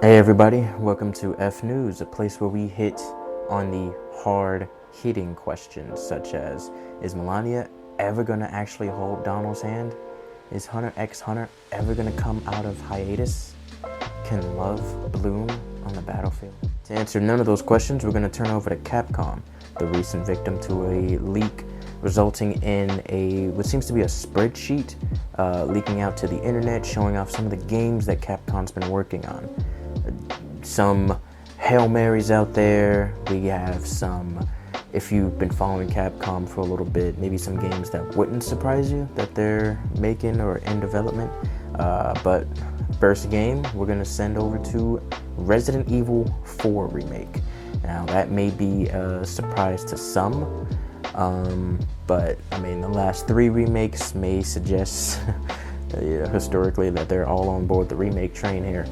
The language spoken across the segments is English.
Hey everybody, welcome to F News, a place where we hit on the hard-hitting questions such as, is Melania ever going to actually hold Donald's hand? Is Hunter x Hunter ever going to come out of hiatus? Can love bloom on the battlefield? To answer none of those questions, we're going to turn over to Capcom, the recent victim to a leak resulting in what seems to be a spreadsheet leaking out to the internet, showing off some of the games that Capcom's been working on. Some Hail Marys out there. We have some, if you've been following Capcom for a little bit, maybe some games that wouldn't surprise you that they're making or in development. But first game, we're going to send over to Resident Evil 4 Remake. Now, that may be a surprise to some, but I mean, the last three remakes may suggest historically that they're all on board the remake train here.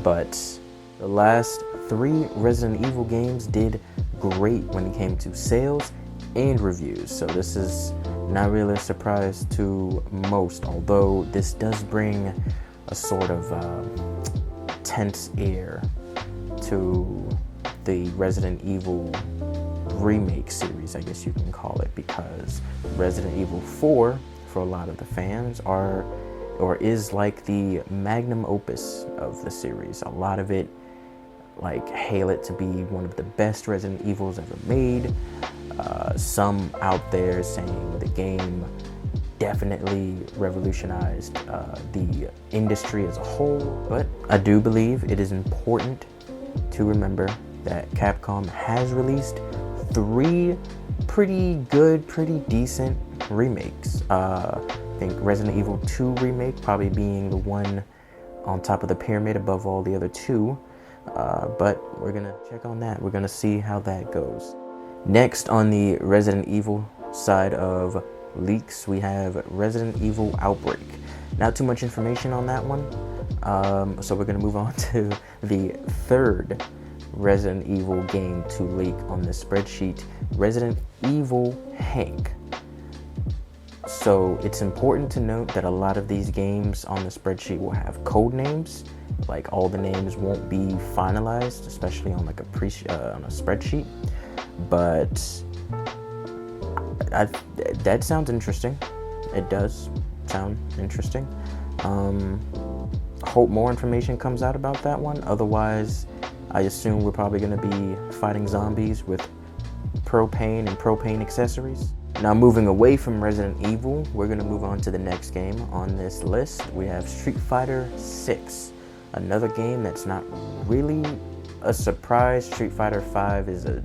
But the last three Resident Evil games did great when it came to sales and reviews, so this is not really a surprise to most, although this does bring a sort of tense air to the Resident Evil remake series, I guess you can call it, because Resident Evil 4, for a lot of the fans, is like the magnum opus of the series. A lot of it hail it to be one of the best Resident Evils ever made. Some out there saying the game definitely revolutionized the industry as a whole, but I do believe it is important to remember that Capcom has released three pretty good, pretty decent remakes. I think Resident Evil 2 Remake probably being the one on top of the pyramid above all the other two, but we're gonna check on that. We're gonna see how that goes. Next on the Resident Evil side of leaks, we have Resident Evil Outbreak. Not too much information on that one, so we're gonna move on to the third Resident Evil game to leak on this spreadsheet, Resident Evil Hank. So it's important to note that a lot of these games on the spreadsheet will have code names. Like, all the names won't be finalized, especially on on a spreadsheet. But that sounds interesting. It does sound interesting. Hope more information comes out about that one. Otherwise, I assume we're probably going to be fighting zombies with propane and propane accessories. Now, moving away from Resident Evil, we're going to move on to the next game on this list. We have Street Fighter 6, another game that's not really a surprise. Street Fighter 5 is a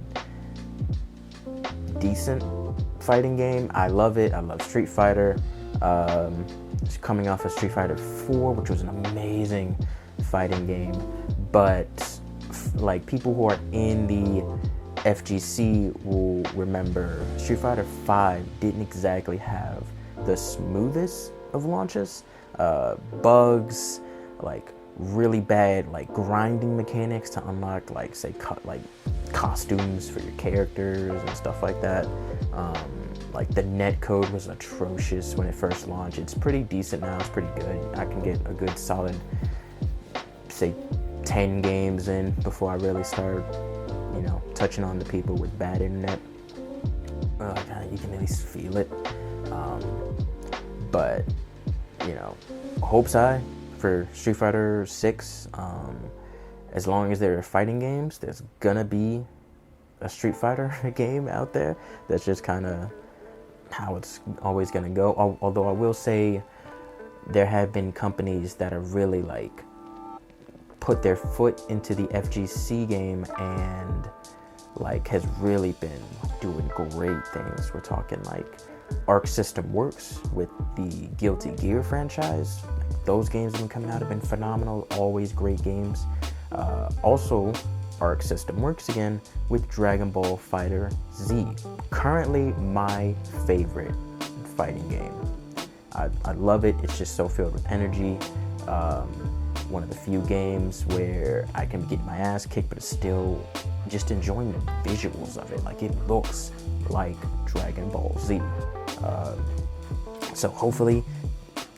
decent fighting game. I love it. I love Street Fighter. It's coming off of Street Fighter 4, which was an amazing fighting game. But people who are in the FGC will remember Street Fighter 5 didn't exactly have the smoothest of launches. Bugs, really bad grinding mechanics to unlock costumes for your characters and stuff like that. The net code was atrocious when it first launched. It's pretty decent now. It's pretty good. I can get a good solid, say, 10 games in before I really start touching on the people with bad internet. You can at least feel it. But hopes high for Street Fighter 6. As long as there are fighting games, there's gonna be a Street Fighter game out there. That's just kind of how it's always gonna go. Although I will say there have been companies that are really put their foot into the FGC game and has really been doing great things. We're talking Arc System Works with the Guilty Gear franchise. Those games that have been coming out have been phenomenal, always great games. Also, Arc System Works again with Dragon Ball Fighter Z. Currently my favorite fighting game. I love it. It's just so filled with energy. One of the few games where I can get my ass kicked, but it's still just enjoying the visuals of it. It looks like Dragon Ball Z. So hopefully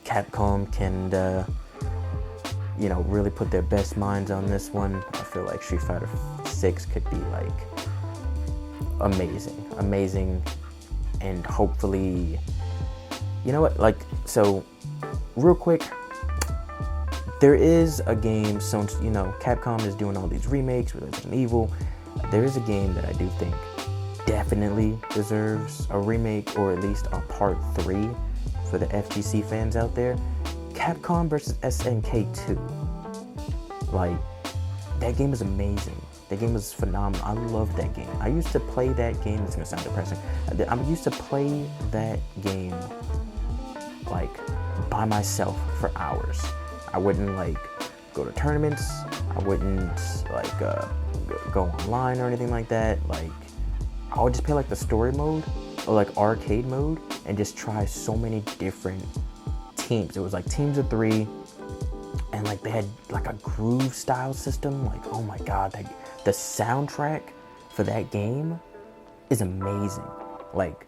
Capcom can really put their best minds on this one. I feel like Street Fighter 6 could be like amazing, and hopefully, you know what, like, so real quick, there is a game, so Capcom is doing all these remakes with Resident Evil. There is a game that I do think definitely deserves a remake, or at least a part 3 for the FGC fans out there. Capcom vs. SNK 2. Like, that game is amazing. That game is phenomenal. I love that game. I used to play that game. It's gonna sound depressing. I used to play that game like by myself for hours. I wouldn't like go to tournaments. I wouldn't like go online or anything like that. Like, I would just play like the story mode or like arcade mode and just try so many different teams. It was like teams of 3, and like they had like a groove style system. Like, oh my god, the soundtrack for that game is amazing. Like,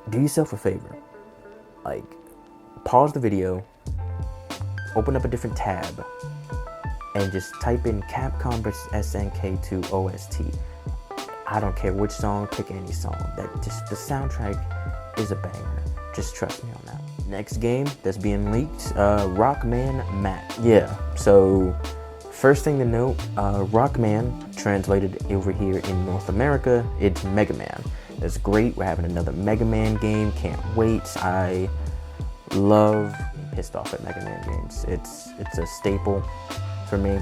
do yourself a favor, like pause the video, open up a different tab, and just type in Capcom vs. SNK 2 OST. I don't care which song, pick any song. That just, the soundtrack is a banger. Just trust me on that. Next game that's being leaked, Rockman Matt. Yeah, so first thing to note, Rockman, translated over here in North America, it's Mega Man. That's great. We're having another Mega Man game. Can't wait. I love being pissed off at Mega Man games. It's a staple for me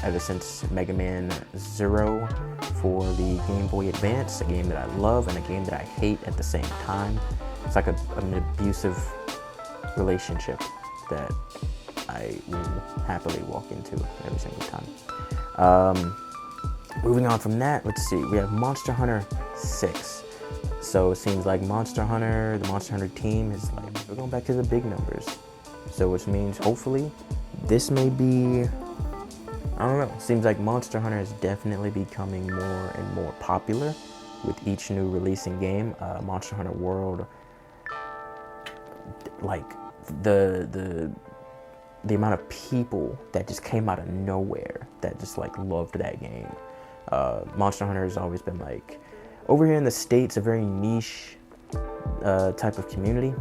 ever since Mega Man 0 for the Game Boy Advance, a game that I love and a game that I hate at the same time. It's like an abusive relationship that I will happily walk into every single time. Moving on from that, let's see, we have Monster Hunter 6. So it seems like the Monster Hunter team is like, we're going back to the big numbers. So which means hopefully this may be, I don't know, seems like Monster Hunter is definitely becoming more and more popular with each new releasing game. Monster Hunter World, like the amount of people that just came out of nowhere that just like loved that game. Monster Hunter has always been like, over here in the States, a very niche type of community,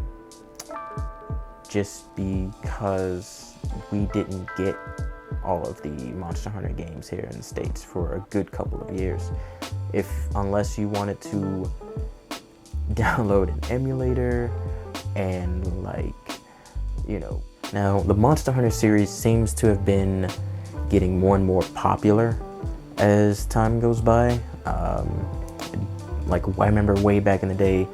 just because we didn't get all of the Monster Hunter games here in the States for a good couple of years. Unless you wanted to download an emulator and like, Now, the Monster Hunter series seems to have been getting more and more popular as time goes by. Like, I remember way back in the day,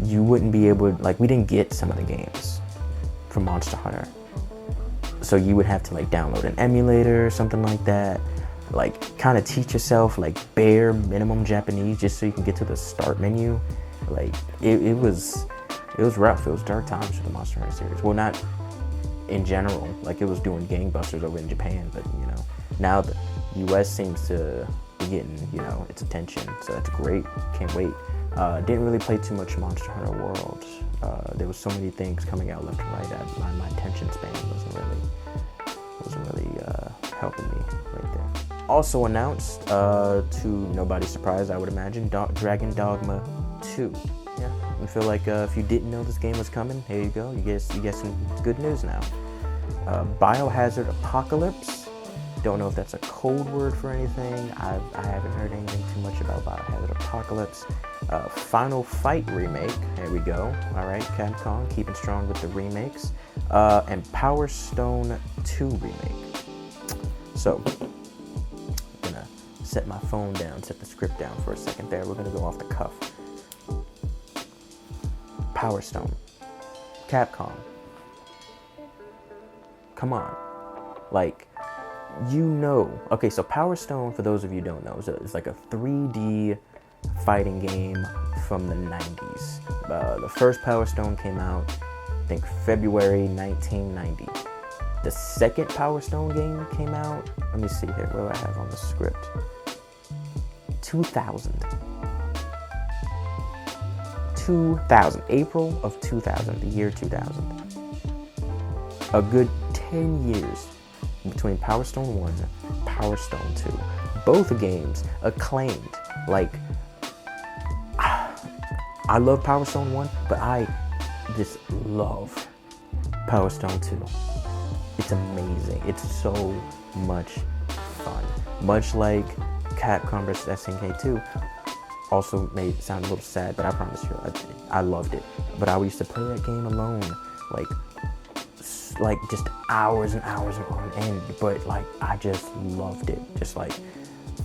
you wouldn't be able to, like, we didn't get some of the games from Monster Hunter. So you would have to, like, download an emulator or something like that. Like, kind of teach yourself, like, bare minimum Japanese just so you can get to the start menu. Like, it was rough. It was dark times for the Monster Hunter series. Well, not in general. Like, it was doing gangbusters over in Japan, but, now the US seems to be getting, its attention, so that's great. Can't wait. Didn't really play too much Monster Hunter World. There was so many things coming out left and right. My attention span wasn't really helping me right there. Also announced, to nobody's surprise, I would imagine, Dragon Dogma 2. Yeah, I feel like if you didn't know this game was coming, here you go. You get some good news now. Biohazard Apocalypse. Don't know if that's a code word for anything. I haven't heard anything too much about Biohazard Apocalypse. Final Fight remake. There we go. All right, Capcom keeping strong with the remakes. And Power Stone 2 remake. So, I'm gonna set my phone down, set the script down for a second there. We're gonna go off the cuff. Power Stone. Capcom. Come on. Like, okay, so Power Stone, for those of you who don't know, is like a 3D fighting game from the 90s. The first Power Stone came out, I think, February 1990. The second Power Stone game came out, let me see here, what do I have on the script? 2000. April of 2000, the year 2000. A good 10 years between Power Stone 1 and Power Stone 2. Both games acclaimed. Like, I love Power Stone 1, but I just love Power Stone 2. It's amazing. It's so much fun. Much like Capcom vs. SNK 2 also made it sound a little sad, but I promise you, I loved it. But I used to play that game alone, like just hours and hours and on end. But like, I just loved it. Just like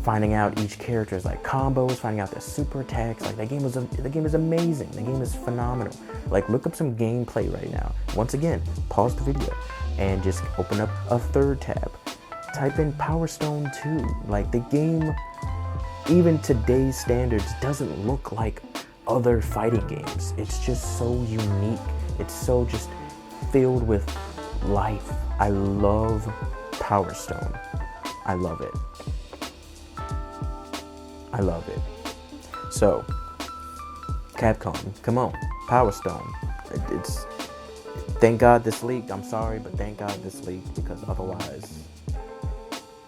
finding out each character's like combos, finding out their super attacks. Like the game is amazing. The game is phenomenal. Like, look up some gameplay right now. Once again, pause the video and just open up a third tab. Type in Power Stone 2. Like, the game, even today's standards, doesn't look like other fighting games. It's just so unique. It's so just filled with life. I love Power Stone. I love it. I love it. So, Capcom, come on, Power Stone. It's thank God this leaked. I'm sorry, but thank God this leaked, because otherwise,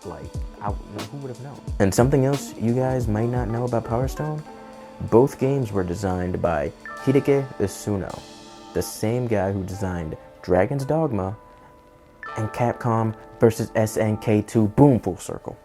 like, who would have known? And something else you guys might not know about Power Stone: both games were designed by Hideki Isuno, the same guy who designed Dragon's Dogma and Capcom vs. SNK 2. Boom, full circle.